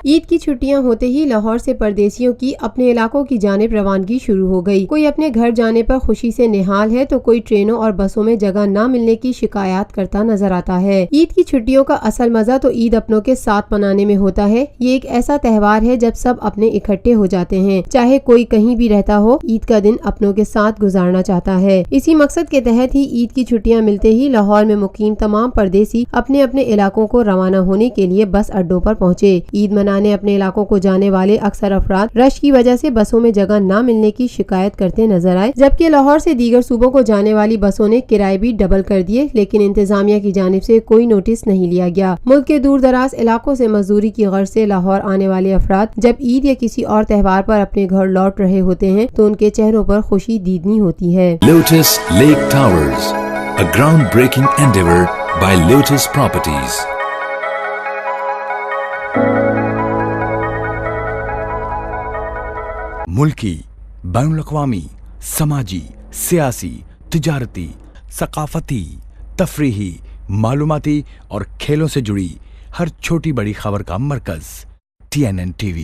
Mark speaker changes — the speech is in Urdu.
Speaker 1: عید کی چھٹیاں ہوتے ہی لاہور سے پردیسیوں کی اپنے علاقوں کی جانب روانگی شروع ہو گئی۔ کوئی اپنے گھر جانے پر خوشی سے نہال ہے تو کوئی ٹرینوں اور بسوں میں جگہ نہ ملنے کی شکایات کرتا نظر آتا ہے۔ عید کی چھٹیوں کا اصل مزہ تو عید اپنوں کے ساتھ منانے میں ہوتا ہے۔ یہ ایک ایسا تہوار ہے جب سب اپنے اکٹھے ہو جاتے ہیں، چاہے کوئی کہیں بھی رہتا ہو، عید کا دن اپنوں کے ساتھ گزارنا چاہتا ہے۔ اسی مقصد کے تحت ہی عید کی چھٹیاں ملتے ہی لاہور میں مقیم تمام پردیسی اپنے اپنے علاقوں کو روانہ ہونے کے لیے بس اڈوں پر پہنچے۔ عید منانے اپنے علاقوں کو جانے والے اکثر افراد رش کی وجہ سے بسوں میں جگہ نہ ملنے کی شکایت کرتے نظر آئے، جبکہ لاہور سے دیگر صوبوں کو جانے والی بسوں نے کرائے بھی ڈبل کر دیے، لیکن انتظامیہ کی جانب سے کوئی نوٹس نہیں لیا گیا۔ ملک کے دور دراز علاقوں سے مزدوری کی غرض سے لاہور آنے والے افراد جب عید یا کسی اور تہوار پر اپنے گھر لوٹ رہے ہوتے ہیں تو ان کے چہروں پر خوشی دیدنی ہوتی ہے۔
Speaker 2: Lotus Lake Towers, a groundbreaking endeavor by Lotus Properties. ملکی، بین الاقوامی، سماجی، سیاسی، تجارتی، ثقافتی، تفریحی، معلوماتی اور کھیلوں سے جڑی ہر چھوٹی بڑی خبر کا مرکز TNN TV۔